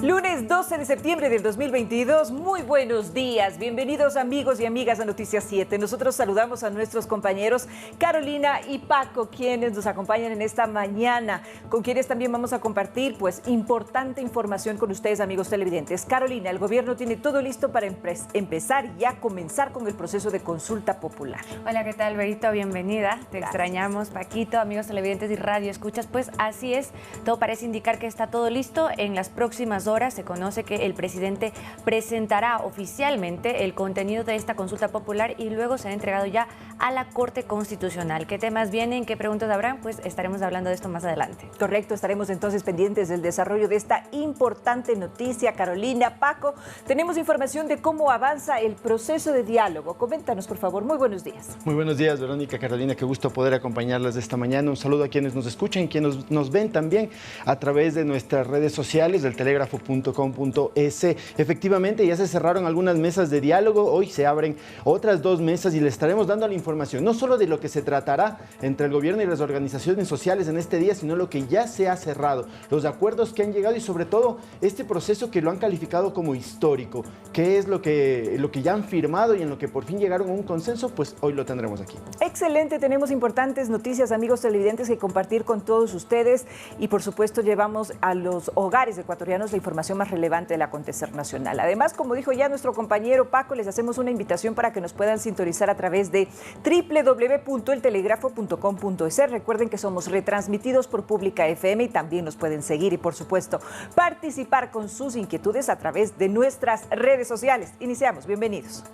Lunes 12 de septiembre del 2022, muy buenos días, bienvenidos amigos y amigas a Noticias 7. Nosotros saludamos a nuestros compañeros Carolina y Paco, quienes nos acompañan en esta mañana, con quienes también vamos a compartir importante información con ustedes, amigos televidentes. Carolina, el gobierno tiene todo listo para empezar y ya comenzar con el proceso de consulta popular. Hola, ¿qué tal, Berito? Bienvenida. Te extrañamos, Paquito, amigos televidentes y radio escuchas. Pues así es, todo parece indicar que está todo listo. En las próximas horas se conoce que el presidente presentará oficialmente el contenido de esta consulta popular y luego será entregado ya a la Corte Constitucional. ¿Qué temas vienen? ¿Qué preguntas habrán? Pues estaremos hablando de esto más adelante. Correcto, estaremos entonces pendientes del desarrollo de esta importante noticia. Carolina, Paco, tenemos información de cómo avanza el proceso de diálogo. Coméntanos, por favor. Muy buenos días. Muy buenos días, Verónica, Carolina. Qué gusto poder acompañarlas esta mañana. Un saludo a quienes nos escuchan, quienes nos ven también a través de nuestras redes sociales, del telégrafo.com.es. Efectivamente, ya se cerraron algunas mesas de diálogo. Hoy se abren otras 2 mesas y le estaremos dando la información, no solo de lo que se tratará entre el gobierno y las organizaciones sociales en este día, sino lo que ya se ha cerrado, los acuerdos que han llegado y sobre todo este proceso que lo han calificado como histórico. ¿Qué es lo que ya han firmado y en lo que por fin llegaron a un consenso? Pues hoy lo tendremos aquí. Excelente, tenemos importantes noticias, amigos televidentes, que compartir con todos ustedes y por supuesto llevamos a los hogares ecuatorianos la información más relevante del acontecer nacional. Además, como dijo ya nuestro compañero Paco, les hacemos una invitación para que nos puedan sintonizar a través de www.eltelegrafo.com.es. Recuerden que somos retransmitidos por Pública FM y también nos pueden seguir y por supuesto participar con sus inquietudes a través de nuestras redes sociales. Iniciamos, bienvenidos.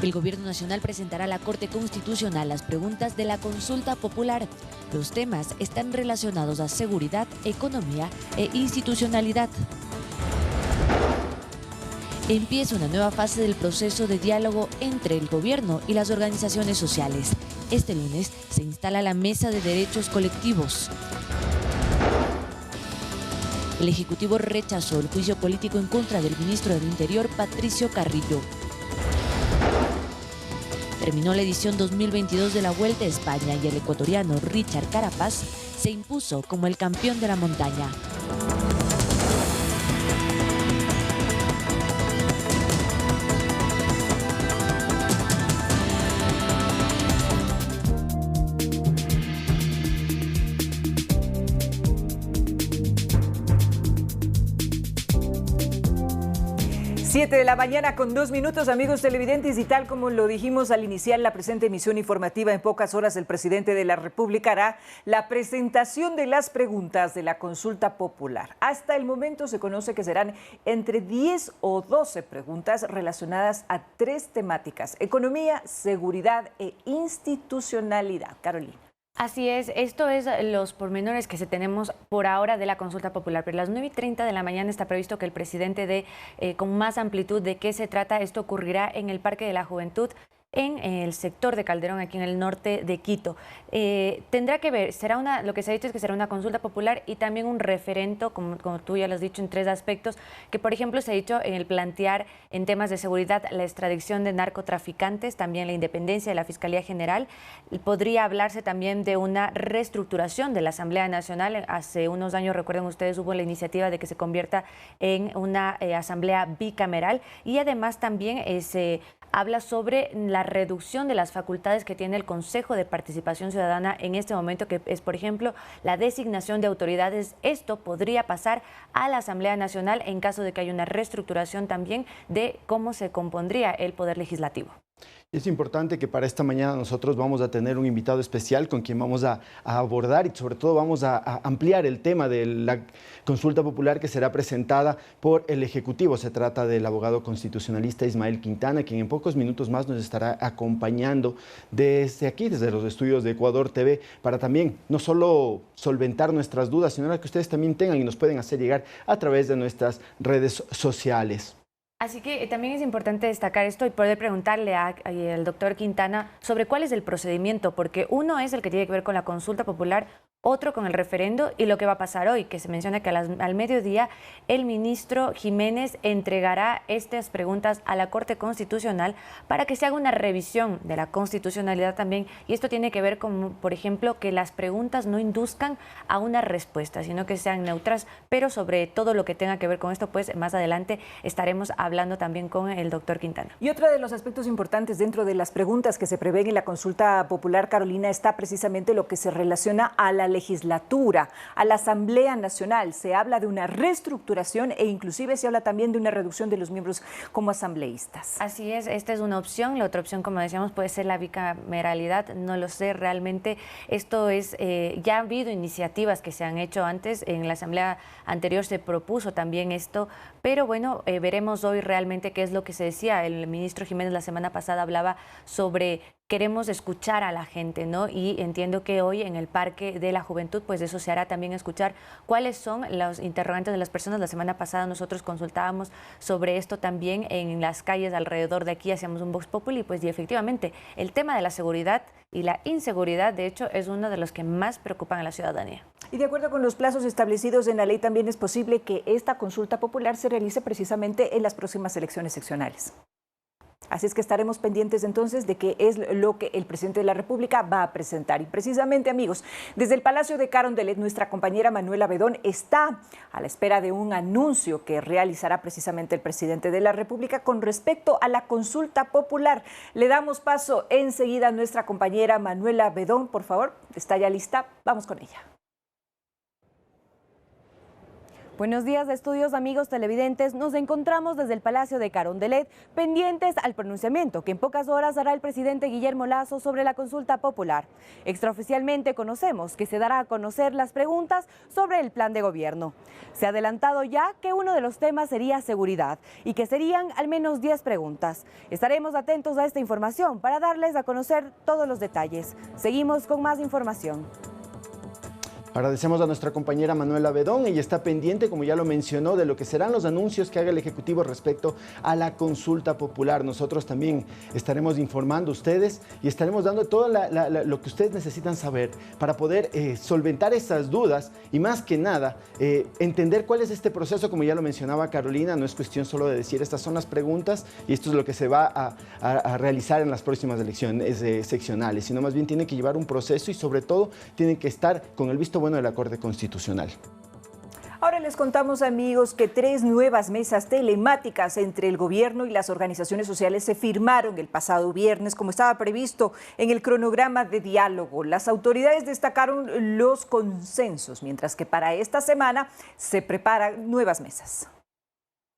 El Gobierno Nacional presentará a la Corte Constitucional las preguntas de la consulta popular. Los temas están relacionados a seguridad, economía e institucionalidad. Empieza una nueva fase del proceso de diálogo entre el gobierno y las organizaciones sociales. Este lunes se instala la Mesa de Derechos Colectivos. El Ejecutivo rechazó el juicio político en contra del ministro del Interior, Patricio Carrillo. Terminó la edición 2022 de la Vuelta a España y el ecuatoriano Richard Carapaz se impuso como el campeón de la montaña. 7 de la mañana con 2 minutos, amigos televidentes, y tal como lo dijimos al iniciar la presente emisión informativa, en pocas horas el presidente de la República hará la presentación de las preguntas de la consulta popular. Hasta el momento se conoce que serán entre 10 o 12 preguntas relacionadas a 3 temáticas: economía, seguridad e institucionalidad. Carolina. Así es, esto es los pormenores que tenemos por ahora de la consulta popular, pero a las 9:30 de la mañana está previsto que el presidente dé con más amplitud de qué se trata. Esto ocurrirá en el Parque de la Juventud, en el sector de Calderón, aquí en el norte de Quito. Tendrá que ver, lo que se ha dicho es que será una consulta popular y también un referendo, como tú ya lo has dicho, en 3 aspectos, que por ejemplo se ha dicho en el plantear en temas de seguridad la extradición de narcotraficantes, también la independencia de la Fiscalía General. Podría hablarse también de una reestructuración de la Asamblea Nacional. Hace unos años, recuerden ustedes, hubo la iniciativa de que se convierta en una asamblea bicameral, y además también se habla sobre la reducción de las facultades que tiene el Consejo de Participación Ciudadana en este momento, que es, por ejemplo, la designación de autoridades. Esto podría pasar a la Asamblea Nacional en caso de que haya una reestructuración también de cómo se compondría el Poder Legislativo. Es importante que para esta mañana nosotros vamos a tener un invitado especial con quien vamos a abordar y sobre todo vamos a ampliar el tema de la consulta popular que será presentada por el Ejecutivo. Se trata del abogado constitucionalista Ismael Quintana, quien en pocos minutos más nos estará acompañando desde aquí, desde los estudios de Ecuador TV, para también no solo solventar nuestras dudas, sino que ustedes también tengan y nos pueden hacer llegar a través de nuestras redes sociales. Así que también es importante destacar esto y poder preguntarle al doctor Quintana sobre cuál es el procedimiento, porque uno es el que tiene que ver con la consulta popular, otro con el referendo y lo que va a pasar hoy, que se menciona que al mediodía el ministro Jiménez entregará estas preguntas a la Corte Constitucional para que se haga una revisión de la constitucionalidad también, y esto tiene que ver con, por ejemplo, que las preguntas no induzcan a una respuesta, sino que sean neutras, pero sobre todo lo que tenga que ver con esto, pues más adelante estaremos hablando también con el doctor Quintana. Y otro de los aspectos importantes dentro de las preguntas que se prevén en la consulta popular, Carolina, está precisamente lo que se relaciona a la legislatura, a la Asamblea Nacional. Se habla de una reestructuración e inclusive se habla también de una reducción de los miembros como asambleístas. Así es, esta es una opción. La otra opción, como decíamos, puede ser la bicameralidad. No lo sé realmente. Esto es, ya ha habido iniciativas que se han hecho antes. En la Asamblea anterior se propuso también esto, pero bueno, veremos hoy realmente qué es lo que se decía. El ministro Jiménez la semana pasada hablaba sobre queremos escuchar a la gente, ¿no? Y entiendo que hoy en el Parque de la Juventud, pues eso se hará también, escuchar cuáles son los interrogantes de las personas. La semana pasada nosotros consultábamos sobre esto también en las calles alrededor de aquí, hacíamos un Vox Populi, pues y efectivamente el tema de la seguridad y la inseguridad, de hecho, es uno de los que más preocupan a la ciudadanía. Y de acuerdo con los plazos establecidos en la ley, también es posible que esta consulta popular se realice precisamente en las próximas elecciones seccionales. Así es que estaremos pendientes entonces de qué es lo que el presidente de la República va a presentar. Y precisamente, amigos, desde el Palacio de Carondelet, nuestra compañera Manuela Bedón está a la espera de un anuncio que realizará precisamente el presidente de la República con respecto a la consulta popular. Le damos paso enseguida a nuestra compañera Manuela Bedón, por favor, ¿está ya lista? Vamos con ella. Buenos días, estudios, amigos televidentes. Nos encontramos desde el Palacio de Carondelet, pendientes al pronunciamiento que en pocas horas hará el presidente Guillermo Lasso sobre la consulta popular. Extraoficialmente conocemos que se dará a conocer las preguntas sobre el plan de gobierno. Se ha adelantado ya que uno de los temas sería seguridad y que serían al menos 10 preguntas. Estaremos atentos a esta información para darles a conocer todos los detalles. Seguimos con más información. Agradecemos a nuestra compañera Manuela Bedón. Ella está pendiente, como ya lo mencionó, de lo que serán los anuncios que haga el Ejecutivo respecto a la consulta popular. Nosotros también estaremos informando a ustedes y estaremos dando todo lo que ustedes necesitan saber para poder solventar estas dudas y, más que nada, entender cuál es este proceso. Como ya lo mencionaba Carolina, no es cuestión solo de decir estas son las preguntas y esto es lo que se va a realizar en las próximas elecciones seccionales, sino más bien tiene que llevar un proceso y, sobre todo, tienen que estar con el visto bueno de la Corte Constitucional. Ahora les contamos, amigos, que 3 nuevas mesas telemáticas entre el gobierno y las organizaciones sociales se firmaron el pasado viernes, como estaba previsto en el cronograma de diálogo. Las autoridades destacaron los consensos, mientras que para esta semana se preparan nuevas mesas.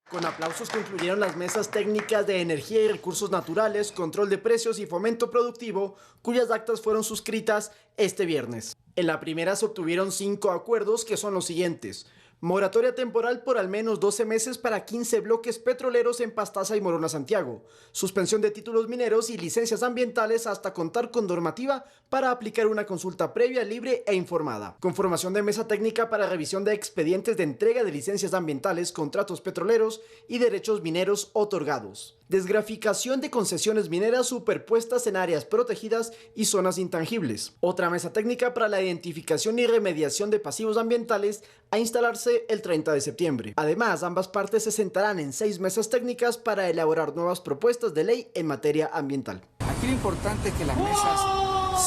Con aplausos concluyeron las mesas técnicas de energía y recursos naturales, control de precios y fomento productivo, cuyas actas fueron suscritas este viernes. En la primera se obtuvieron 5 acuerdos, que son los siguientes: moratoria temporal por al menos 12 meses para 15 bloques petroleros en Pastaza y Morona Santiago, suspensión de títulos mineros y licencias ambientales hasta contar con normativa para aplicar una consulta previa, libre e informada, conformación de mesa técnica para revisión de expedientes de entrega de licencias ambientales, contratos petroleros y derechos mineros otorgados, desgraficación de concesiones mineras superpuestas en áreas protegidas y zonas intangibles, otra mesa técnica para la identificación y remediación de pasivos ambientales a instalarse el 30 de septiembre. Además, ambas partes se sentarán en 6 mesas técnicas para elaborar nuevas propuestas de ley en materia ambiental. Aquí lo importante es que las mesas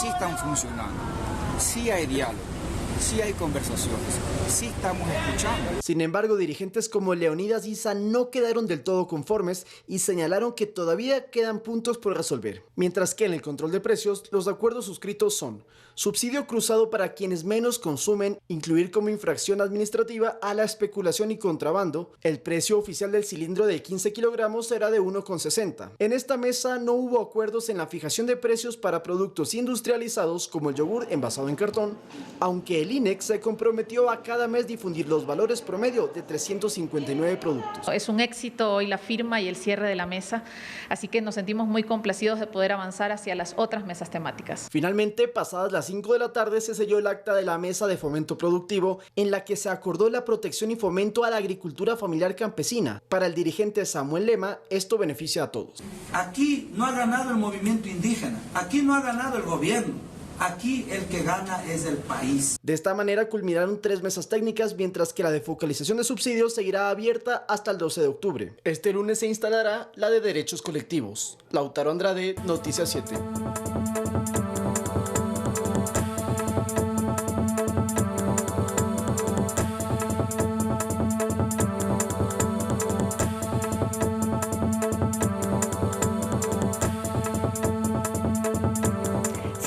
sí están funcionando, sí hay diálogo, sí hay conversaciones, sí estamos escuchando. Sin embargo, dirigentes como Leonidas Issa no quedaron del todo conformes y señalaron que todavía quedan puntos por resolver. Mientras que en el control de precios, los acuerdos suscritos son: subsidio cruzado para quienes menos consumen, incluir como infracción administrativa a la especulación y contrabando. El precio oficial del cilindro de 15 kilogramos será de 1,60. En esta mesa no hubo acuerdos en la fijación de precios para productos industrializados como el yogur envasado en cartón, aunque el INEC se comprometió a cada mes difundir los valores promedio de 359 productos. Es un éxito hoy la firma y el cierre de la mesa, así que nos sentimos muy complacidos de poder avanzar hacia las otras mesas temáticas. Finalmente, pasadas las 5 de la tarde, se selló el acta de la mesa de fomento productivo, en la que se acordó la protección y fomento a la agricultura familiar campesina. Para el dirigente Samuel Lema, esto beneficia a todos. Aquí no ha ganado el movimiento indígena, aquí no ha ganado el gobierno. Aquí el que gana es el país. De esta manera culminaron 3 mesas técnicas, mientras que la de focalización de subsidios seguirá abierta hasta el 12 de octubre. Este lunes se instalará la de derechos colectivos. Lautaro Andrade, Noticias 7.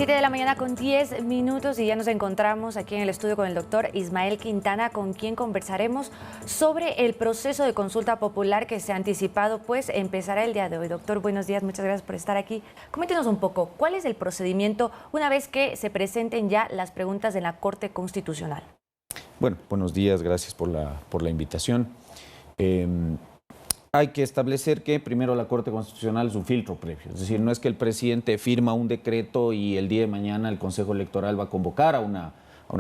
De la mañana con 10 minutos y ya nos encontramos aquí en el estudio con el doctor Ismael Quintana, con quien conversaremos sobre el proceso de consulta popular que se ha anticipado, pues empezará el día de hoy. Doctor, buenos días, muchas gracias por estar aquí. Coméntenos un poco, ¿cuál es el procedimiento una vez que se presenten ya las preguntas en la Corte Constitucional? Bueno, buenos días, gracias por la invitación. Hay que establecer que primero la Corte Constitucional es un filtro previo, es decir, no es que el presidente firma un decreto y el día de mañana el Consejo Electoral va a convocar a una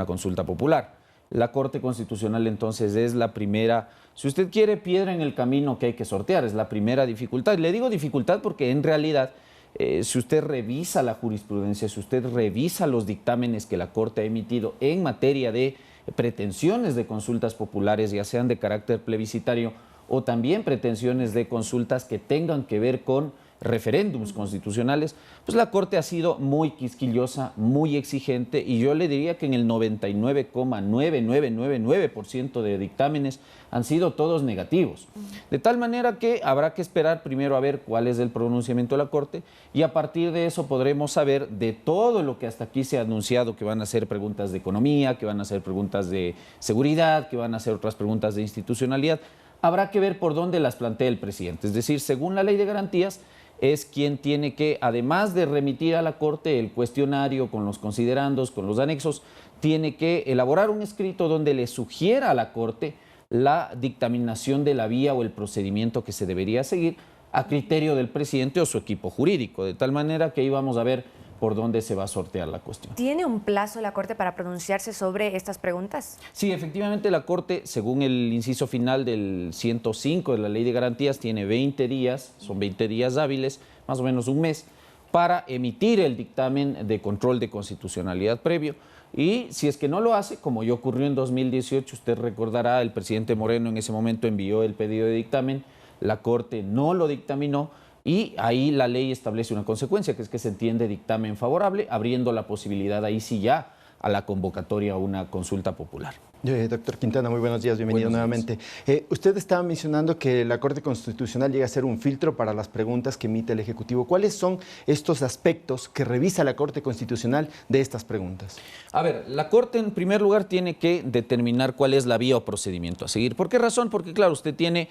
consulta popular. La Corte Constitucional entonces es la primera, si usted quiere, piedra en el camino que hay que sortear, es la primera dificultad. Le digo dificultad porque en realidad, si usted revisa la jurisprudencia, si usted revisa los dictámenes que la Corte ha emitido en materia de pretensiones de consultas populares, ya sean de carácter plebiscitario, o también pretensiones de consultas que tengan que ver con referéndums constitucionales, pues la Corte ha sido muy quisquillosa, muy exigente, y yo le diría que en el 99,9999% de dictámenes han sido todos negativos. De tal manera que habrá que esperar primero a ver cuál es el pronunciamiento de la Corte, y a partir de eso podremos saber de todo lo que hasta aquí se ha anunciado, que van a ser preguntas de economía, que van a ser preguntas de seguridad, que van a ser otras preguntas de institucionalidad. Habrá que ver por dónde las plantea el presidente. Es decir, según la Ley de Garantías, es quien tiene que, además de remitir a la Corte el cuestionario con los considerandos, con los anexos, tiene que elaborar un escrito donde le sugiera a la Corte la dictaminación de la vía o el procedimiento que se debería seguir a criterio del presidente o su equipo jurídico. De tal manera que ahí vamos a ver por dónde se va a sortear la cuestión. ¿Tiene un plazo la Corte para pronunciarse sobre estas preguntas? Sí, efectivamente la Corte, según el inciso final del 105 de la Ley de Garantías, tiene 20 días, son 20 días hábiles, más o menos un mes, para emitir el dictamen de control de constitucionalidad previo. Y si es que no lo hace, como ya ocurrió en 2018, usted recordará, el presidente Moreno en ese momento envió el pedido de dictamen, la Corte no lo dictaminó, y ahí la ley establece una consecuencia, que es que se entiende dictamen favorable, abriendo la posibilidad ahí sí ya a la convocatoria a una consulta popular. Doctor Quintana, muy buenos días, bienvenido nuevamente. Usted estaba mencionando que la Corte Constitucional llega a ser un filtro para las preguntas que emite el Ejecutivo. ¿Cuáles son estos aspectos que revisa la Corte Constitucional de estas preguntas? A ver, la Corte en primer lugar tiene que determinar cuál es la vía o procedimiento a seguir. ¿Por qué razón? Porque claro, usted tiene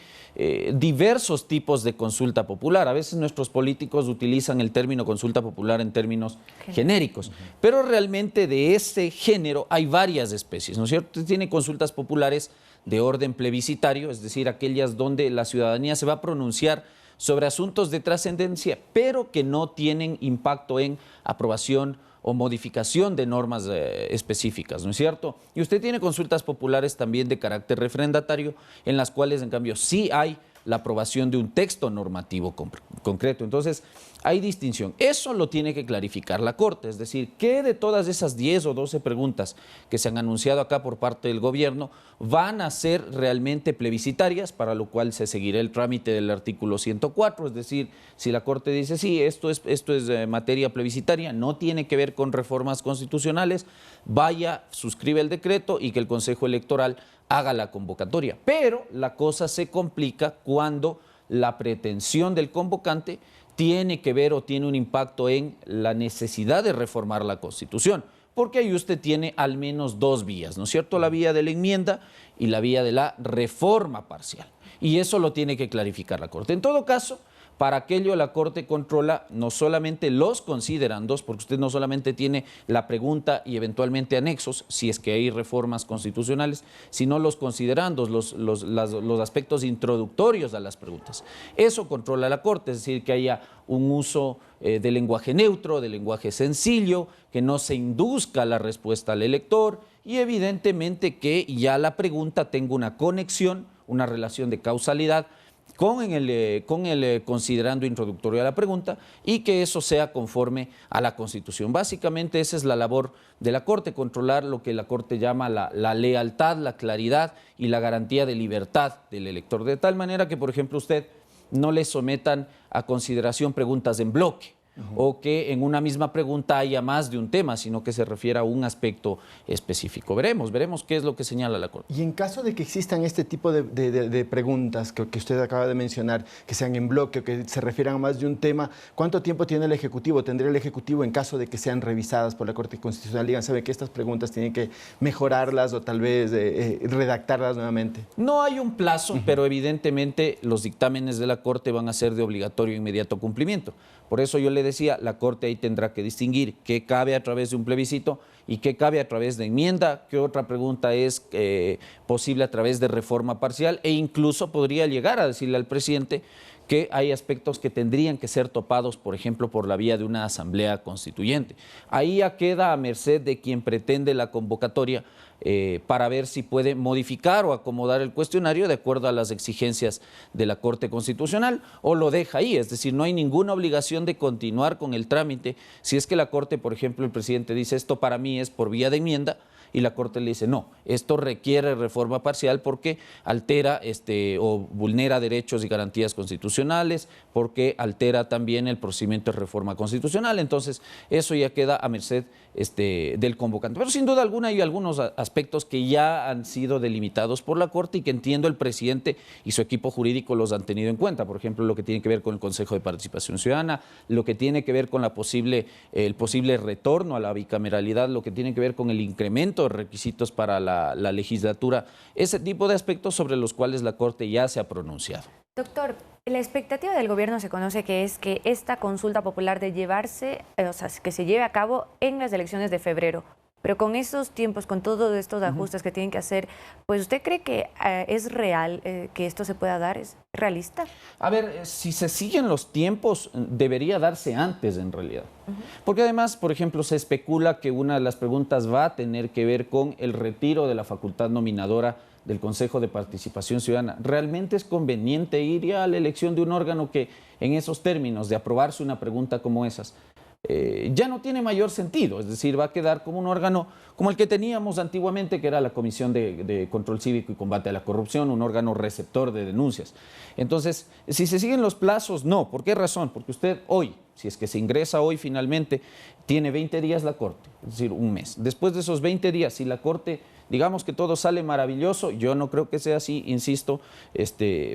diversos tipos de consulta popular. A veces nuestros políticos utilizan el término consulta popular en términos genéricos, pero realmente de ese género hay varias especies, ¿no es cierto? Usted tiene consultas populares de orden plebiscitario, es decir, aquellas donde la ciudadanía se va a pronunciar sobre asuntos de trascendencia, pero que no tienen impacto en aprobación o modificación de normas específicas, ¿no es cierto? Y usted tiene consultas populares también de carácter refrendatario, en las cuales, en cambio, sí hay la aprobación de un texto normativo concreto. Entonces, hay distinción. Eso lo tiene que clarificar la Corte, es decir, ¿qué de todas esas 10 o 12 preguntas que se han anunciado acá por parte del gobierno van a ser realmente plebiscitarias, para lo cual se seguirá el trámite del artículo 104, es decir, si la Corte dice, sí, esto es materia plebiscitaria, no tiene que ver con reformas constitucionales, vaya, suscribe el decreto y que el Consejo Electoral haga la convocatoria. Pero la cosa se complica cuando la pretensión del convocante tiene que ver o tiene un impacto en la necesidad de reformar la Constitución, porque ahí usted tiene al menos dos vías, ¿no es cierto? La vía de la enmienda y la vía de la reforma parcial. Y eso lo tiene que clarificar la Corte. En todo caso, para aquello la Corte controla no solamente los considerandos, porque usted no solamente tiene la pregunta y eventualmente anexos, si es que hay reformas constitucionales, sino los considerandos, los aspectos introductorios a las preguntas. Eso controla la Corte, es decir, que haya un uso de lenguaje neutro, de lenguaje sencillo, que no se induzca la respuesta al elector y evidentemente que ya la pregunta tenga una conexión, una relación de causalidad con el considerando introductorio a la pregunta y que eso sea conforme a la Constitución. Básicamente esa es la labor de la Corte, controlar lo que la Corte llama la lealtad, la claridad y la garantía de libertad del elector, de tal manera que, por ejemplo, usted no le sometan a consideración preguntas en bloque, o que en una misma pregunta haya más de un tema, sino que se refiera a un aspecto específico. Veremos qué es lo que señala la Corte. Y en caso de que existan este tipo de preguntas que usted acaba de mencionar, que sean en bloque o que se refieran a más de un tema, ¿cuánto tiempo tiene el Ejecutivo? ¿Tendría el Ejecutivo en caso de que sean revisadas por la Corte Constitucional? Digan, ¿sabe que estas preguntas tienen que mejorarlas o tal vez redactarlas nuevamente? No hay un plazo, pero evidentemente los dictámenes de la Corte van a ser de obligatorio e inmediato cumplimiento. Por eso yo le decía, la Corte ahí tendrá que distinguir qué cabe a través de un plebiscito y qué cabe a través de enmienda, qué otra pregunta es posible a través de reforma parcial, e incluso podría llegar a decirle al presidente que hay aspectos que tendrían que ser topados, por ejemplo, por la vía de una asamblea constituyente. Ahí ya queda a merced de quien pretende la convocatoria para ver si puede modificar o acomodar el cuestionario de acuerdo a las exigencias de la Corte Constitucional, o lo deja ahí, es decir, no hay ninguna obligación de continuar con el trámite. Si es que la Corte, por ejemplo, el presidente dice esto para mí es por vía de enmienda, y la Corte le dice no, esto requiere reforma parcial porque altera o vulnera derechos y garantías constitucionales, porque altera también el procedimiento de reforma constitucional. Entonces eso ya queda a merced del convocante. Pero sin duda alguna hay algunos aspectos que ya han sido delimitados por la Corte y que entiendo el presidente y su equipo jurídico los han tenido en cuenta. Por ejemplo, lo que tiene que ver con el Consejo de Participación Ciudadana, lo que tiene que ver con el posible retorno a la bicameralidad, lo que tiene que ver con el incremento de requisitos para la legislatura, ese tipo de aspectos sobre los cuales la Corte ya se ha pronunciado. Doctor, la expectativa del gobierno se conoce que es que esta consulta popular de llevarse, que se lleve a cabo en las elecciones de febrero. Pero con estos tiempos, con todos estos ajustes que tienen que hacer, pues ¿usted cree que es real que esto se pueda dar? ¿Es realista? A ver, si se siguen los tiempos, debería darse antes en realidad. Porque además, por ejemplo, se especula que una de las preguntas va a tener que ver con el retiro de la facultad nominadora del Consejo de Participación Ciudadana. ¿Realmente es conveniente ir ya a la elección de un órgano que en esos términos de aprobarse una pregunta como esas ya no tiene mayor sentido? Es decir, va a quedar como un órgano como el que teníamos antiguamente, que era la Comisión de Control Cívico y Combate a la Corrupción, un órgano receptor de denuncias. Entonces, si se siguen los plazos, no. ¿Por qué razón? Porque usted hoy, si es que se ingresa hoy finalmente, tiene 20 días la Corte, es decir, un mes. Después de esos 20 días, si la Corte, digamos que todo sale maravilloso, yo no creo que sea así, insisto,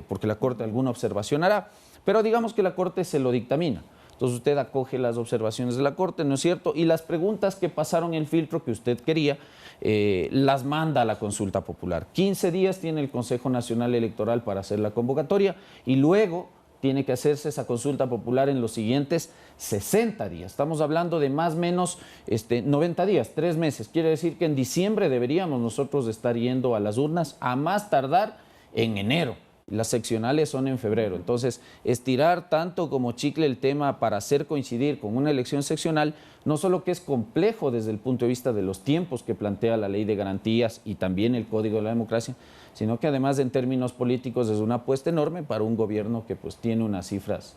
porque la Corte alguna observación hará, pero digamos que la Corte se lo dictamina. Entonces usted acoge las observaciones de la Corte, ¿no es cierto? Y las preguntas que pasaron el filtro que usted quería, las manda a la consulta popular. 15 días tiene el Consejo Nacional Electoral para hacer la convocatoria y luego tiene que hacerse esa consulta popular en los siguientes 60 días. Estamos hablando de más o menos 90 días, 3 meses. Quiere decir que en diciembre deberíamos nosotros estar yendo a las urnas a más tardar en enero. Las seccionales son en febrero, entonces estirar tanto como chicle el tema para hacer coincidir con una elección seccional, no solo que es complejo desde el punto de vista de los tiempos que plantea la Ley de Garantías y también el Código de la Democracia, sino que además en términos políticos es una apuesta enorme para un gobierno que pues tiene unas cifras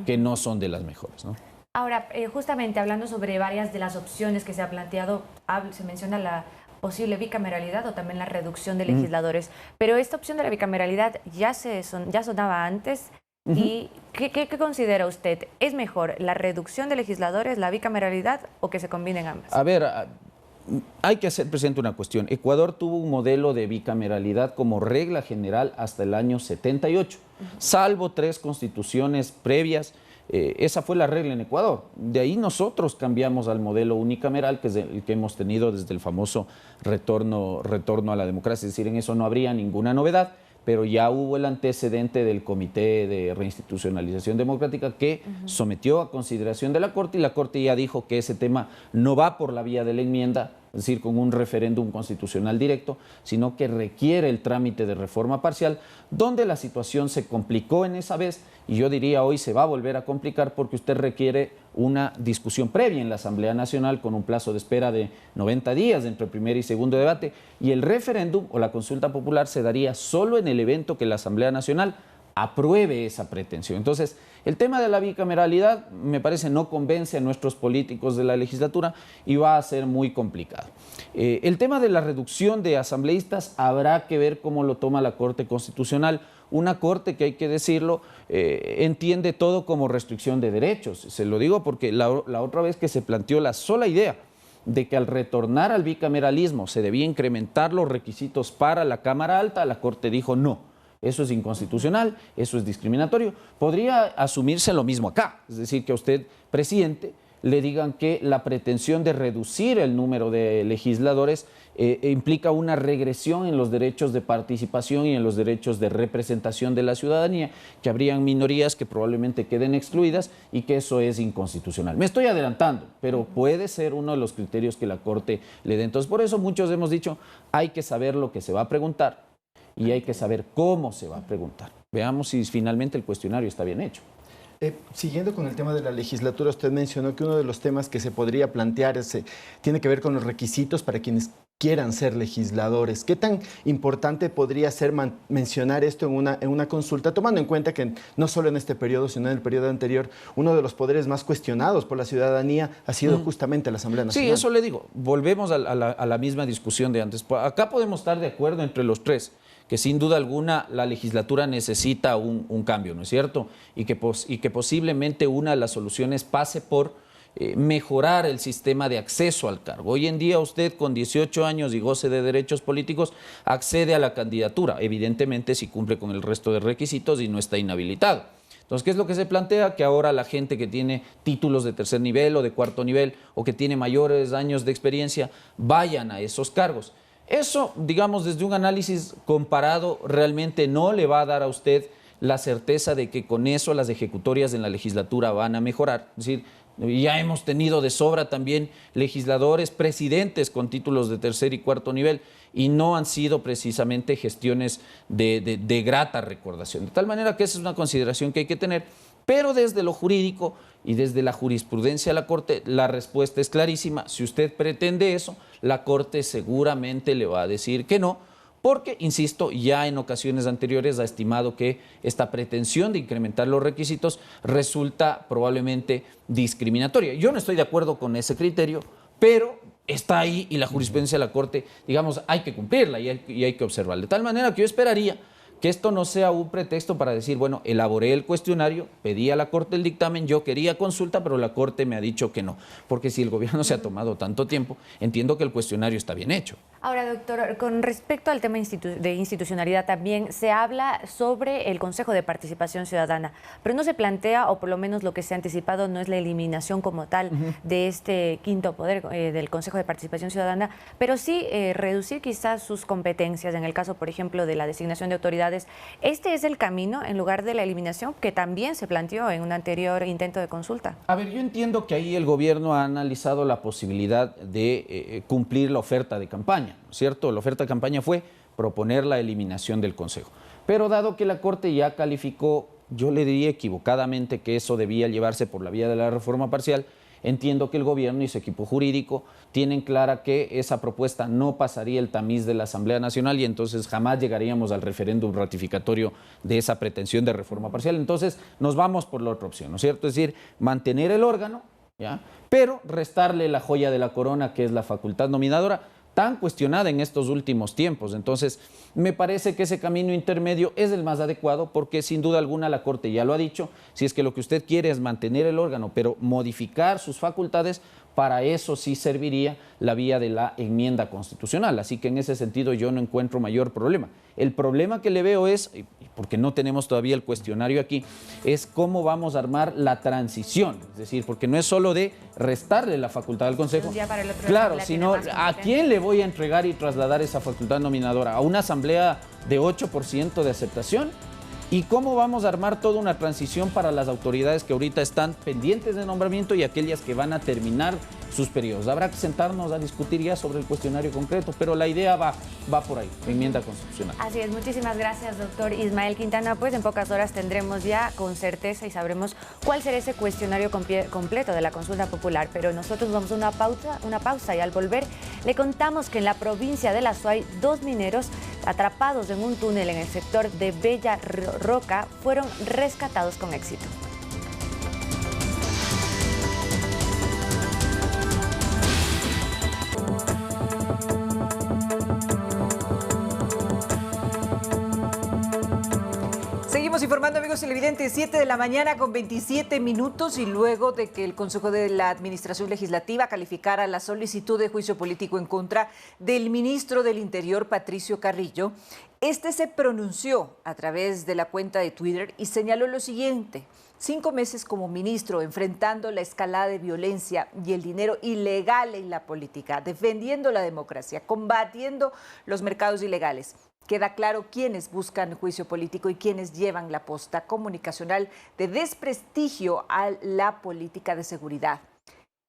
que no son de las mejores, ¿no? Ahora, justamente hablando sobre varias de las opciones que se ha planteado, se menciona la posible bicameralidad o también la reducción de legisladores. Pero esta opción de la bicameralidad ya sonaba antes. ¿Y qué considera usted? ¿Es mejor la reducción de legisladores, la bicameralidad o que se combinen ambas? A ver, hay que hacer presente una cuestión. Ecuador tuvo un modelo de bicameralidad como regla general hasta el año 78, salvo 3 constituciones previas. Esa fue la regla en Ecuador. De ahí nosotros cambiamos al modelo unicameral, que es el que hemos tenido desde el famoso retorno a la democracia. Es decir, en eso no habría ninguna novedad, pero ya hubo el antecedente del Comité de Reinstitucionalización Democrática que sometió a consideración de la Corte, y la Corte ya dijo que ese tema no va por la vía de la enmienda, es decir, con un referéndum constitucional directo, sino que requiere el trámite de reforma parcial, donde la situación se complicó en esa vez, y yo diría hoy se va a volver a complicar porque usted requiere una discusión previa en la Asamblea Nacional con un plazo de espera de 90 días entre el primer y segundo debate, y el referéndum o la consulta popular se daría solo en el evento que la Asamblea Nacional apruebe esa pretensión. Entonces, el tema de la bicameralidad me parece no convence a nuestros políticos de la legislatura y va a ser muy complicado. El tema de la reducción de asambleístas habrá que ver cómo lo toma la Corte Constitucional. Una Corte que, hay que decirlo, entiende todo como restricción de derechos. Se lo digo porque la otra vez que se planteó la sola idea de que al retornar al bicameralismo se debía incrementar los requisitos para la Cámara Alta, la Corte dijo no, eso es inconstitucional, eso es discriminatorio. Podría asumirse lo mismo acá, es decir, que a usted, presidente, le digan que la pretensión de reducir el número de legisladores implica una regresión en los derechos de participación y en los derechos de representación de la ciudadanía, que habrían minorías que probablemente queden excluidas y que eso es inconstitucional. Me estoy adelantando, pero puede ser uno de los criterios que la Corte le dé. Entonces, por eso muchos hemos dicho, hay que saber lo que se va a preguntar y hay que saber cómo se va a preguntar. Veamos si finalmente el cuestionario está bien hecho. Siguiendo con el tema de la legislatura, usted mencionó que uno de los temas que se podría plantear tiene que ver con los requisitos para quienes quieran ser legisladores. ¿Qué tan importante podría ser mencionar esto en una consulta, tomando en cuenta que no solo en este periodo, sino en el periodo anterior, uno de los poderes más cuestionados por la ciudadanía ha sido justamente la Asamblea Nacional? Sí, eso le digo. Volvemos a la misma discusión de antes. Acá podemos estar de acuerdo entre los tres, que sin duda alguna la legislatura necesita un cambio, ¿no es cierto? Y que posiblemente una de las soluciones pase por mejorar el sistema de acceso al cargo. Hoy en día usted con 18 años y goce de derechos políticos accede a la candidatura, evidentemente si cumple con el resto de requisitos y no está inhabilitado. Entonces, ¿qué es lo que se plantea? Que ahora la gente que tiene títulos de tercer nivel o de cuarto nivel o que tiene mayores años de experiencia vayan a esos cargos. Eso, digamos, desde un análisis comparado, realmente no le va a dar a usted la certeza de que con eso las ejecutorias en la legislatura van a mejorar. Es decir, ya hemos tenido de sobra también legisladores, presidentes con títulos de tercer y cuarto nivel y no han sido precisamente gestiones de grata recordación. De tal manera que esa es una consideración que hay que tener. Pero desde lo jurídico y desde la jurisprudencia de la Corte, la respuesta es clarísima. Si usted pretende eso, la Corte seguramente le va a decir que no, porque, insisto, ya en ocasiones anteriores ha estimado que esta pretensión de incrementar los requisitos resulta probablemente discriminatoria. Yo no estoy de acuerdo con ese criterio, pero está ahí y la jurisprudencia de la Corte, digamos, hay que cumplirla y hay que observarla. De tal manera que yo esperaría que esto no sea un pretexto para decir, bueno, elaboré el cuestionario, pedí a la Corte el dictamen, yo quería consulta, pero la Corte me ha dicho que no. Porque si el gobierno se ha tomado tanto tiempo, entiendo que el cuestionario está bien hecho. Ahora, doctor, con respecto al tema de institucionalidad también se habla sobre el Consejo de Participación Ciudadana, pero no se plantea, o por lo menos lo que se ha anticipado, no es la eliminación como tal de este quinto poder del Consejo de Participación Ciudadana, pero sí reducir quizás sus competencias, en el caso, por ejemplo, de la designación de autoridades. ¿Este es el camino en lugar de la eliminación que también se planteó en un anterior intento de consulta? A ver, yo entiendo que ahí el gobierno ha analizado la posibilidad de cumplir la oferta de campaña, ¿no es cierto? La oferta de campaña fue proponer la eliminación del Consejo. Pero dado que la Corte ya calificó, yo le diría equivocadamente que eso debía llevarse por la vía de la reforma parcial, entiendo que el gobierno y su equipo jurídico tienen clara que esa propuesta no pasaría el tamiz de la Asamblea Nacional y entonces jamás llegaríamos al referéndum ratificatorio de esa pretensión de reforma parcial. Entonces nos vamos por la otra opción, ¿no es cierto? Es decir, mantener el órgano, ¿ya?, pero restarle la joya de la corona, que es la facultad nominadora, tan cuestionada en estos últimos tiempos. Entonces, me parece que ese camino intermedio es el más adecuado porque sin duda alguna la Corte ya lo ha dicho, si es que lo que usted quiere es mantener el órgano, pero modificar sus facultades, para eso sí serviría la vía de la enmienda constitucional. Así que en ese sentido yo no encuentro mayor problema. El problema que le veo es, porque no tenemos todavía el cuestionario aquí, es cómo vamos a armar la transición. Es decir, porque no es solo de restarle la facultad al Consejo, claro, sino a quién le voy a entregar y trasladar esa facultad nominadora, a una asamblea de 8% de aceptación. ¿Y cómo vamos a armar toda una transición para las autoridades que ahorita están pendientes de nombramiento y aquellas que van a terminar sus periodos? Habrá que sentarnos a discutir ya sobre el cuestionario concreto, pero la idea va por ahí, enmienda constitucional. Así es, muchísimas gracias, doctor Ismael Quintana. Pues en pocas horas tendremos ya con certeza y sabremos cuál será ese cuestionario completo de la consulta popular. Pero nosotros vamos a una pausa y al volver le contamos que en la provincia de La Suay, 2 mineros atrapados en un túnel en el sector de Bella Roca fueron rescatados con éxito. Seguimos informando, amigos televidentes, 7 de la mañana con 27 minutos, y luego de que el Consejo de la Administración Legislativa calificara la solicitud de juicio político en contra del ministro del Interior, Patricio Carrillo, este se pronunció a través de la cuenta de Twitter y señaló lo siguiente: 5 meses como ministro, enfrentando la escalada de violencia y el dinero ilegal en la política, defendiendo la democracia, combatiendo los mercados ilegales. Queda claro quiénes buscan juicio político y quiénes llevan la posta comunicacional de desprestigio a la política de seguridad.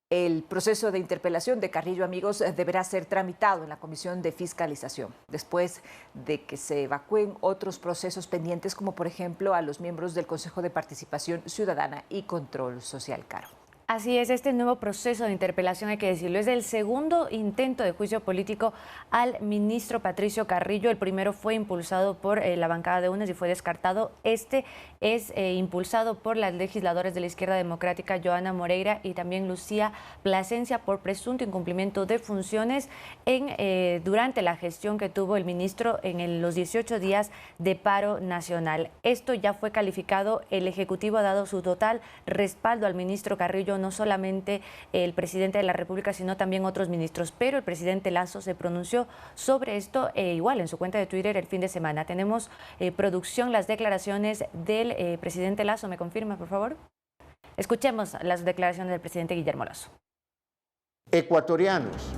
El proceso de interpelación de Carrillo, amigos, deberá ser tramitado en la Comisión de Fiscalización, después de que se evacúen otros procesos pendientes, como por ejemplo a los miembros del Consejo de Participación Ciudadana y Control Social, Caro. Así es, este nuevo proceso de interpelación, hay que decirlo, es el segundo intento de juicio político al ministro Patricio Carrillo. El primero fue impulsado por la bancada de UNES y fue descartado. Este es impulsado por las legisladoras de la izquierda democrática, Joana Moreira y también Lucía Plasencia, por presunto incumplimiento de funciones durante la gestión que tuvo el ministro en los 18 días de paro nacional. Esto ya fue calificado, el Ejecutivo ha dado su total respaldo al ministro Carrillo, no solamente el presidente de la República, sino también otros ministros. Pero el presidente Lasso se pronunció sobre esto igual en su cuenta de Twitter el fin de semana. Tenemos producción, las declaraciones del presidente Lasso. ¿Me confirma, por favor? Escuchemos las declaraciones del presidente Guillermo Lasso. Ecuatorianos,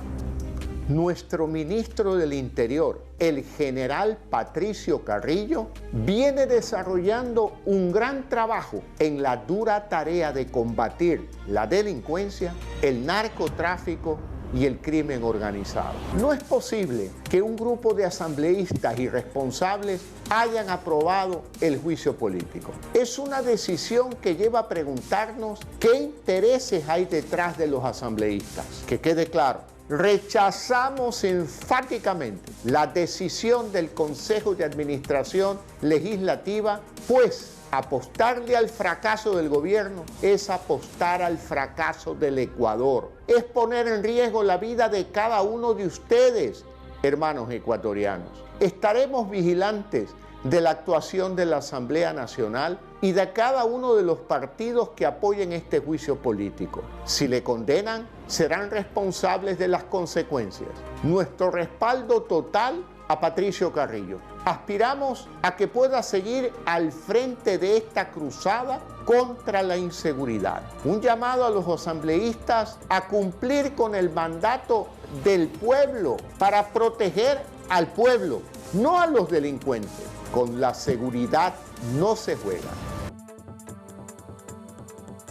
nuestro ministro del Interior, el general Patricio Carrillo, viene desarrollando un gran trabajo en la dura tarea de combatir la delincuencia, el narcotráfico y el crimen organizado. No es posible que un grupo de asambleístas irresponsables hayan aprobado el juicio político. Es una decisión que lleva a preguntarnos qué intereses hay detrás de los asambleístas. Que quede claro, rechazamos enfáticamente la decisión del Consejo de Administración Legislativa, pues apostarle al fracaso del gobierno es apostar al fracaso del Ecuador. Es poner en riesgo la vida de cada uno de ustedes, hermanos ecuatorianos. Estaremos vigilantes de la actuación de la Asamblea Nacional y de cada uno de los partidos que apoyen este juicio político. Si le condenan, serán responsables de las consecuencias. Nuestro respaldo total a Patricio Carrillo. Aspiramos a que pueda seguir al frente de esta cruzada contra la inseguridad. Un llamado a los asambleístas a cumplir con el mandato del pueblo para proteger al pueblo, no a los delincuentes. Con la seguridad no se juega.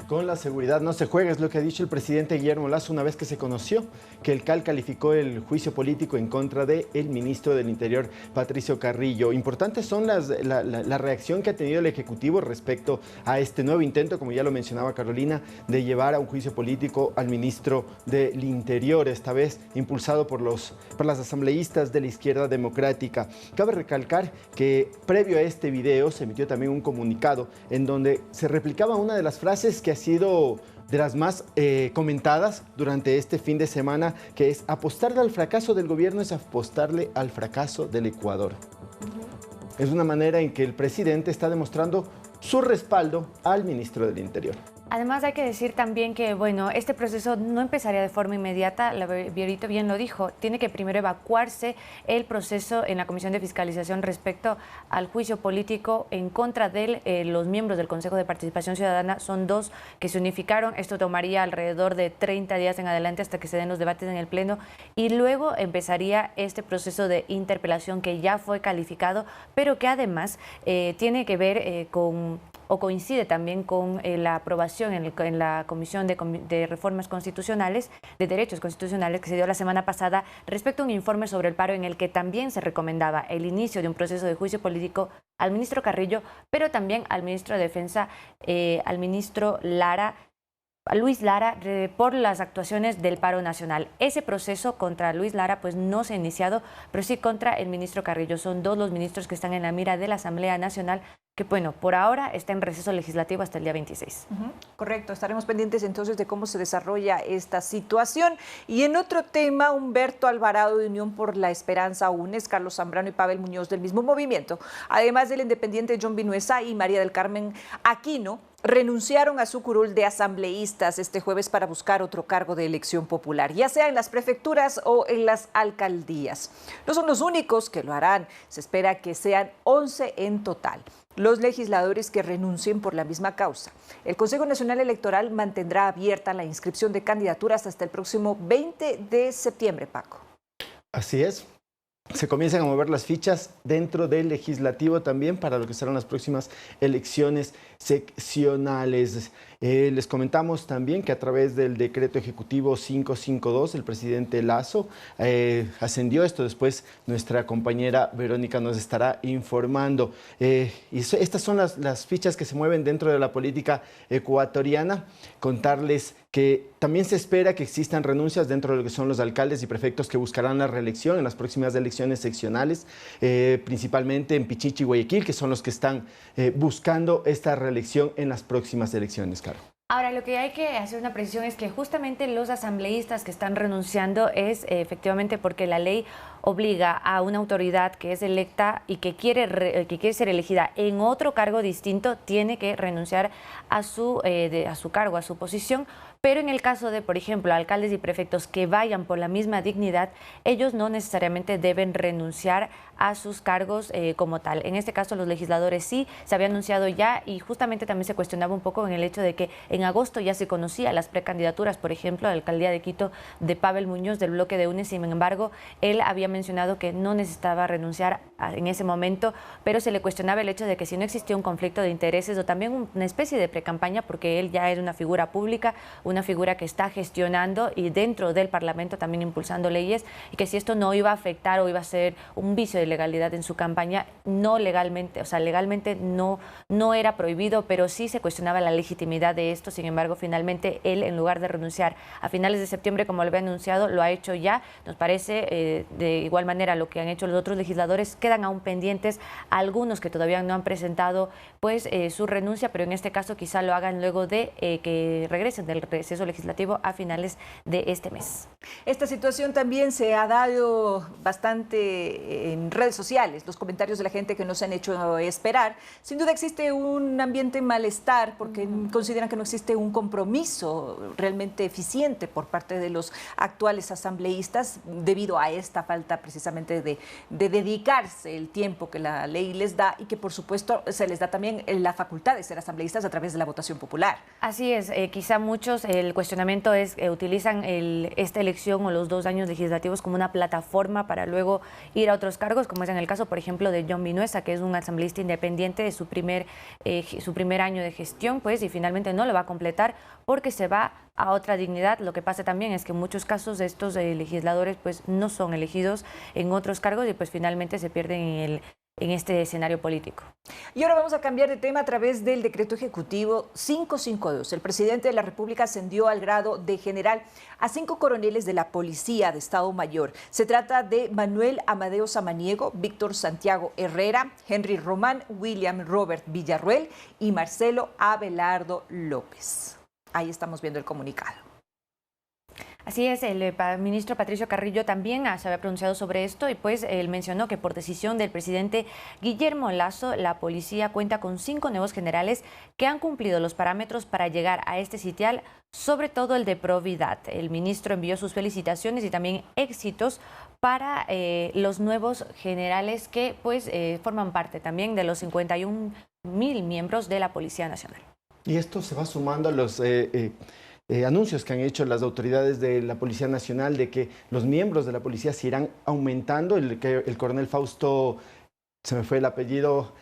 Con la seguridad no se juega, es lo que ha dicho el presidente Guillermo Lasso una vez que se conoció que el CAL calificó el juicio político en contra del ministro del Interior, Patricio Carrillo. Importantes son la reacción que ha tenido el Ejecutivo respecto a este nuevo intento, como ya lo mencionaba Carolina, de llevar a un juicio político al ministro del Interior, esta vez impulsado por las asambleístas de la izquierda democrática. Cabe recalcar que previo a este video se emitió también un comunicado en donde se replicaba una de las frases que ha sido de las más comentadas durante este fin de semana, que es: apostarle al fracaso del gobierno es apostarle al fracaso del Ecuador. Es una manera en que el presidente está demostrando su respaldo al ministro del Interior. Además, hay que decir también que, bueno, este proceso no empezaría de forma inmediata, la Viorito bien lo dijo, tiene que primero evacuarse el proceso en la Comisión de Fiscalización respecto al juicio político en contra de los miembros del Consejo de Participación Ciudadana. Son 2 que se unificaron, esto tomaría alrededor de 30 días en adelante hasta que se den los debates en el Pleno, y luego empezaría este proceso de interpelación que ya fue calificado, pero que además tiene que ver o coincide también con la aprobación en la Comisión de Reformas Constitucionales, de Derechos Constitucionales, que se dio la semana pasada respecto a un informe sobre el paro en el que también se recomendaba el inicio de un proceso de juicio político al ministro Carrillo, pero también al ministro de Defensa, al ministro Lara, a Luis Lara por las actuaciones del paro nacional. Ese proceso contra Luis Lara pues no se ha iniciado, pero sí contra el ministro Carrillo. Son dos los ministros que están en la mira de la Asamblea Nacional, que bueno, por ahora está en receso legislativo hasta el día 26. Correcto, estaremos pendientes entonces de cómo se desarrolla esta situación. Y en otro tema, Humberto Alvarado de Unión por la Esperanza UNES, Carlos Zambrano y Pavel Muñoz del mismo movimiento, además del independiente John Vinuesa y María del Carmen Aquino, renunciaron a su curul de asambleístas este jueves para buscar otro cargo de elección popular, ya sea en las prefecturas o en las alcaldías. No son los únicos que lo harán, se espera que sean 11 en total los legisladores que renuncien por la misma causa. El Consejo Nacional Electoral mantendrá abierta la inscripción de candidaturas hasta el próximo 20 de septiembre, Paco. Así es. Se comienzan a mover las fichas dentro del legislativo también para lo que serán las próximas elecciones seccionales. Les comentamos también que a través del decreto ejecutivo 552 el presidente Lasso ascendió esto. Después nuestra compañera Verónica nos estará informando. Y estas son las fichas que se mueven dentro de la política ecuatoriana. Contarles que también se espera que existan renuncias dentro de lo que son los alcaldes y prefectos que buscarán la reelección en las próximas elecciones seccionales, principalmente en Pichichi y Guayaquil, que son los que están buscando esta reelección en las próximas elecciones, Caro. Ahora, lo que hay que hacer una precisión es que justamente los asambleístas que están renunciando es efectivamente porque la ley obliga a una autoridad que es electa y que quiere ser elegida en otro cargo distinto, tiene que renunciar a su cargo, a su posición. Pero en el caso de, por ejemplo, alcaldes y prefectos que vayan por la misma dignidad, ellos no necesariamente deben renunciar a sus cargos como tal. En este caso, los legisladores sí, se había anunciado ya y justamente también se cuestionaba un poco en el hecho de que en agosto ya se conocía las precandidaturas, por ejemplo, a la alcaldía de Quito de Pavel Muñoz del bloque de UNES. Sin embargo, él había mencionado que no necesitaba renunciar en ese momento, pero se le cuestionaba el hecho de que si no existía un conflicto de intereses o también una especie de precampaña, porque él ya era una figura pública, una figura que está gestionando y dentro del Parlamento también impulsando leyes, y que si esto no iba a afectar o iba a ser un vicio de legalidad en su campaña, no legalmente, o sea, legalmente no era prohibido, pero sí se cuestionaba la legitimidad de esto. Sin embargo, finalmente él, en lugar de renunciar a finales de septiembre, como lo había anunciado, lo ha hecho ya. Nos parece de igual manera lo que han hecho los otros legisladores. Quedan aún pendientes algunos que todavía no han presentado pues su renuncia, pero en este caso quizá lo hagan luego de que regresen del receso legislativo a finales de este mes. Esta situación también se ha dado bastante en redes sociales, los comentarios de la gente que nos han hecho esperar. Sin duda existe un ambiente de malestar porque consideran que no existe un compromiso realmente eficiente por parte de los actuales asambleístas debido a esta falta precisamente de dedicarse el tiempo que la ley les da y que por supuesto se les da también la facultad de ser asambleístas a través de la votación popular. Así es, quizá muchos, el cuestionamiento es que utilizan esta elección o los 2 años legislativos como una plataforma para luego ir a otros cargos, como es en el caso, por ejemplo, de John Vinuesa, que es un asambleísta independiente de su primer año de gestión, pues, y finalmente no lo va a completar porque se va a otra dignidad. Lo que pasa también es que en muchos casos estos legisladores pues no son elegidos en otros cargos y pues finalmente se pierden en este escenario político. Y ahora vamos a cambiar de tema a través del decreto ejecutivo 552. El presidente de la República ascendió al grado de general a 5 coroneles de la Policía de Estado Mayor. Se trata de Manuel Amadeo Samaniego, Víctor Santiago Herrera, Henry Román, William Robert Villarruel y Marcelo Abelardo López. Ahí estamos viendo el comunicado. Así es, el ministro Patricio Carrillo también se había pronunciado sobre esto y pues él mencionó que por decisión del presidente Guillermo Lasso, la policía cuenta con 5 nuevos generales que han cumplido los parámetros para llegar a este sitial, sobre todo el de probidad. El ministro envió sus felicitaciones y también éxitos para los nuevos generales que pues forman parte también de los 51.000 miembros de la Policía Nacional. Y esto se va sumando a los anuncios que han hecho las autoridades de la Policía Nacional de que los miembros de la policía se irán aumentando. El coronel Fausto, se me fue el apellido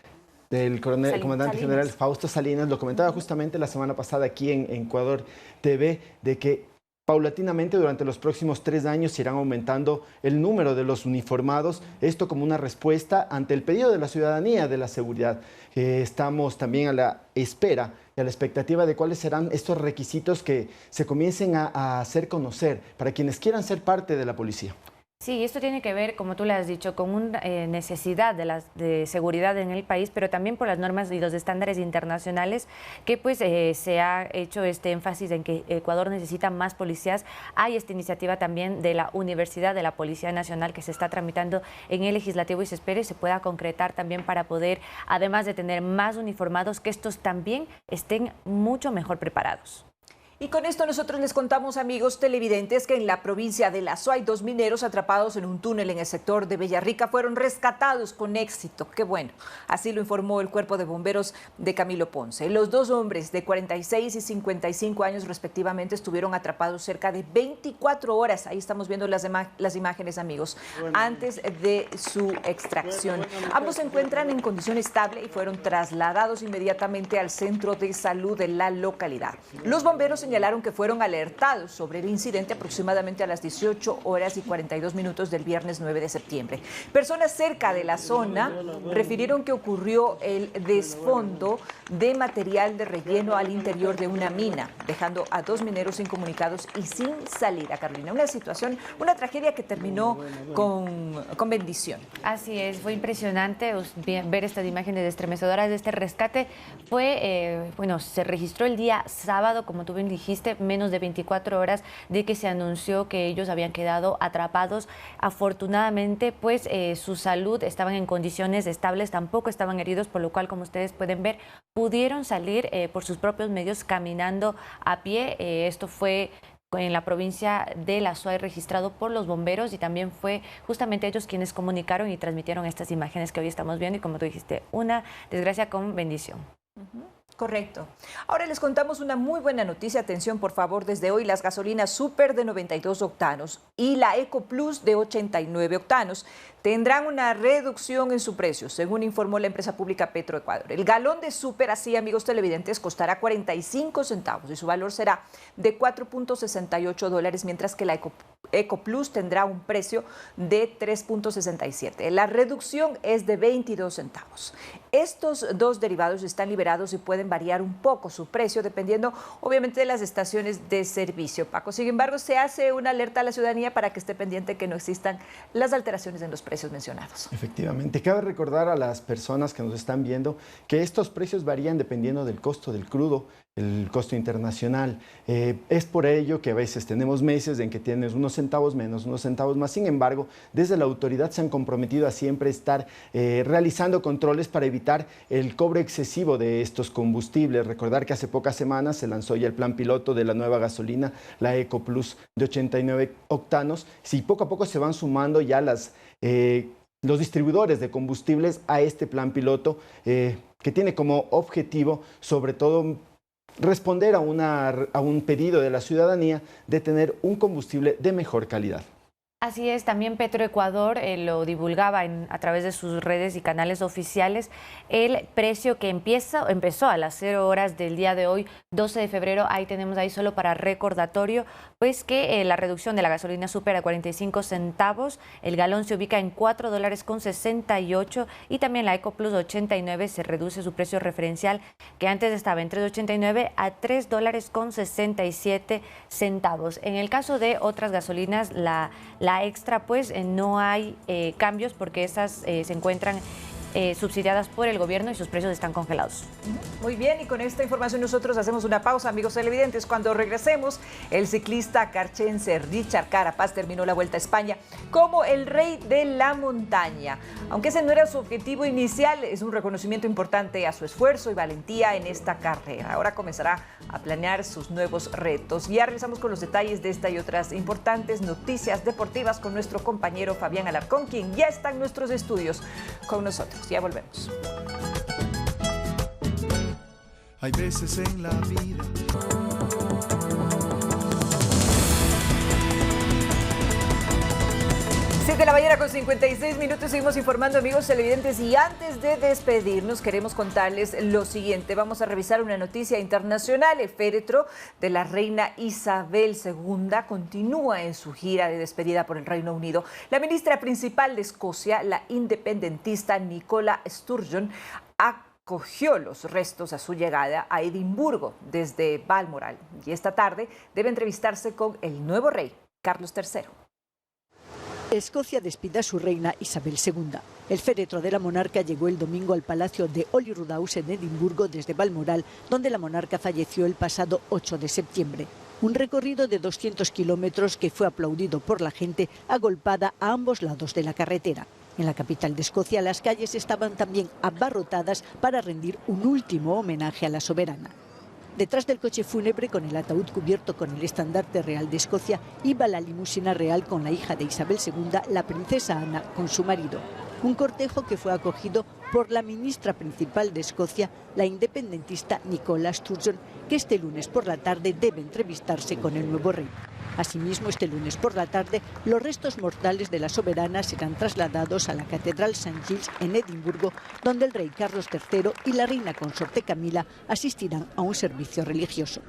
del comandante general Fausto Salinas, lo comentaba justamente la semana pasada aquí en Ecuador TV, de que Paulatinamente, durante los próximos 3 años irán aumentando el número de los uniformados, esto como una respuesta ante el pedido de la ciudadanía de la seguridad. Estamos también a la espera y a la expectativa de cuáles serán estos requisitos que se comiencen a hacer conocer para quienes quieran ser parte de la policía. Sí, esto tiene que ver, como tú le has dicho, con una necesidad de seguridad en el país, pero también por las normas y los estándares internacionales que pues se ha hecho este énfasis en que Ecuador necesita más policías. Hay esta iniciativa también de la Universidad de la Policía Nacional que se está tramitando en el Legislativo y se espera se pueda concretar también para poder, además de tener más uniformados, que estos también estén mucho mejor preparados. Y con esto nosotros les contamos, amigos televidentes, que en la provincia de La Suay, 2 mineros atrapados en un túnel en el sector de Bellarrica fueron rescatados con éxito. Qué bueno. Así lo informó el Cuerpo de Bomberos de Camilo Ponce. Los 2 hombres de 46 y 55 años respectivamente estuvieron atrapados cerca de 24 horas. Ahí estamos viendo las imágenes, amigos, antes de su extracción. Ambos se encuentran en condición estable y fueron trasladados inmediatamente al centro de salud de la localidad. Los bomberos señalaron que fueron alertados sobre el incidente aproximadamente a las 18 horas y 42 minutos del viernes 9 de septiembre. Personas cerca de la zona refirieron que ocurrió el desfondo de material de relleno al interior de una mina, dejando a 2 mineros incomunicados y sin salida, Carolina. Una situación, una tragedia que terminó con bendición. Así es, fue impresionante ver estas imágenes estremecedoras de este rescate. Fue, se registró el día sábado, como tú bien dijiste, menos de 24 horas de que se anunció que ellos habían quedado atrapados. Afortunadamente, pues su salud estaban en condiciones estables, tampoco estaban heridos, por lo cual, como ustedes pueden ver, pudieron salir por sus propios medios caminando a pie. Esto fue en la provincia de La Suay, registrado por los bomberos, y también fue justamente ellos quienes comunicaron y transmitieron estas imágenes que hoy estamos viendo y, como tú dijiste, una desgracia con bendición. Correcto. Ahora les contamos una muy buena noticia. Atención, por favor, desde hoy las gasolinas Super de 92 octanos y la Eco Plus de 89 octanos tendrán una reducción en su precio, según informó la empresa pública Petroecuador. El galón de Super, así, amigos televidentes, costará 45 centavos y su valor será de $4.68, mientras que la Eco Plus tendrá un precio de 3.67. La reducción es de 22 centavos. Estos 2 derivados están liberados y pueden variar un poco su precio dependiendo obviamente de las estaciones de servicio, Paco. Sin embargo, se hace una alerta a la ciudadanía para que esté pendiente que no existan las alteraciones en los precios mencionados. Efectivamente, cabe recordar a las personas que nos están viendo que estos precios varían dependiendo del costo del crudo, el costo internacional. Es por ello que a veces tenemos meses en que tienes unos centavos menos, unos centavos más. Sin embargo, desde la autoridad se han comprometido a siempre estar realizando controles para evitar el cobro excesivo de estos combustibles. Recordar que hace pocas semanas se lanzó ya el plan piloto de la nueva gasolina, la Eco Plus de 89 octanos. Si poco a poco se van sumando ya los distribuidores de combustibles a este plan piloto, que tiene como objetivo, sobre todo, responder a un pedido de la ciudadanía de tener un combustible de mejor calidad. Así es, también Petroecuador lo divulgaba a través de sus redes y canales oficiales. El precio que empezó a las 0 horas del día de hoy, 12 de febrero, ahí tenemos ahí solo para recordatorio, pues que la reducción de la gasolina supera 45 centavos, el galón se ubica en $4.68 y también la Eco Plus 89 se reduce su precio referencial, que antes estaba en $3.89 a $3.67. En el caso de otras gasolinas, la extra, pues no hay cambios porque esas se encuentran subsidiadas por el gobierno y sus precios están congelados. Muy bien, y con esta información nosotros hacemos una pausa, amigos televidentes. Cuando regresemos, el ciclista carchense Richard Carapaz terminó la Vuelta a España como el rey de la montaña. Aunque ese no era su objetivo inicial, es un reconocimiento importante a su esfuerzo y valentía en esta carrera. Ahora comenzará a planear sus nuevos retos. Ya regresamos con los detalles de esta y otras importantes noticias deportivas con nuestro compañero Fabián Alarcón, quien ya está en nuestros estudios con nosotros. Ya volvemos. Hay veces en la vida 7 de la mañana con 56 minutos, seguimos informando, amigos televidentes, y antes de despedirnos queremos contarles lo siguiente. Vamos a revisar una noticia internacional. El féretro de la reina Isabel II continúa en su gira de despedida por el Reino Unido. La ministra principal de Escocia, la independentista Nicola Sturgeon, acogió los restos a su llegada a Edimburgo desde Balmoral, y esta tarde debe entrevistarse con el nuevo rey, Carlos III. Escocia despide a su reina Isabel II. El féretro de la monarca llegó el domingo al Palacio de Holyrood House en Edimburgo desde Balmoral, donde la monarca falleció el pasado 8 de septiembre. Un recorrido de 200 kilómetros que fue aplaudido por la gente agolpada a ambos lados de la carretera. En la capital de Escocia, las calles estaban también abarrotadas para rendir un último homenaje a la soberana. Detrás del coche fúnebre con el ataúd cubierto con el estandarte real de Escocia iba la limusina real con la hija de Isabel II, la princesa Ana, con su marido. Un cortejo que fue acogido por la ministra principal de Escocia, la independentista Nicola Sturgeon, que este lunes por la tarde debe entrevistarse con el nuevo rey. Asimismo, este lunes por la tarde, los restos mortales de la soberana serán trasladados a la Catedral St. Giles en Edimburgo, donde el rey Carlos III y la reina consorte Camila asistirán a un servicio religioso.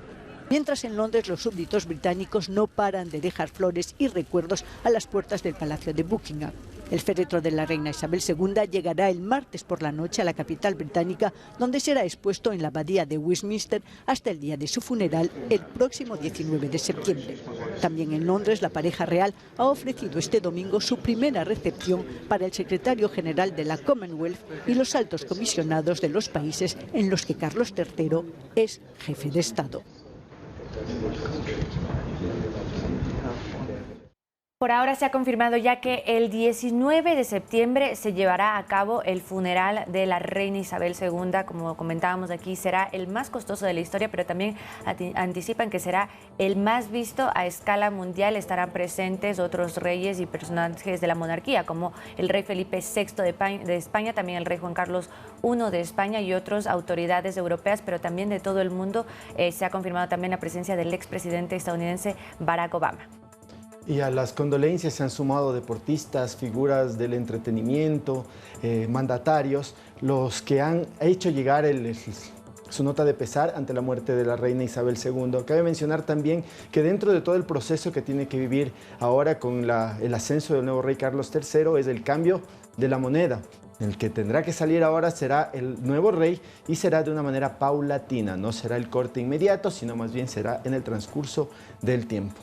Mientras en Londres los súbditos británicos no paran de dejar flores y recuerdos a las puertas del Palacio de Buckingham. El féretro de la reina Isabel II llegará el martes por la noche a la capital británica, donde será expuesto en la abadía de Westminster hasta el día de su funeral, el próximo 19 de septiembre. También en Londres, la pareja real ha ofrecido este domingo su primera recepción para el secretario general de la Commonwealth y los altos comisionados de los países en los que Carlos III es jefe de Estado. Por ahora se ha confirmado ya que el 19 de septiembre se llevará a cabo el funeral de la reina Isabel II. Como comentábamos aquí, será el más costoso de la historia, pero también anticipan que será el más visto a escala mundial. Estarán presentes otros reyes y personajes de la monarquía, como el rey Felipe VI de España, también el rey Juan Carlos I de España y otras autoridades europeas, pero también de todo el mundo. Se ha confirmado también la presencia del expresidente estadounidense Barack Obama. Y a las condolencias se han sumado deportistas, figuras del entretenimiento, mandatarios, los que han hecho llegar su nota de pesar ante la muerte de la reina Isabel II. Cabe mencionar también que dentro de todo el proceso que tiene que vivir ahora con el ascenso del nuevo rey Carlos III es el cambio de la moneda. El que tendrá que salir ahora será el nuevo rey y será de una manera paulatina. No será el corte inmediato, sino más bien será en el transcurso del tiempo.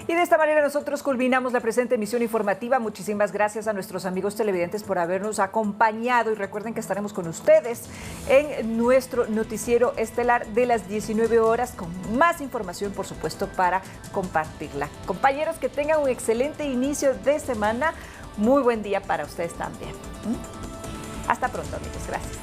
Y de esta manera nosotros culminamos la presente emisión informativa. Muchísimas gracias a nuestros amigos televidentes por habernos acompañado y recuerden que estaremos con ustedes en nuestro noticiero estelar de las 19 horas con más información, por supuesto, para compartirla. Compañeros, que tengan un excelente inicio de semana. Muy buen día para ustedes también. Hasta pronto, amigos. Gracias.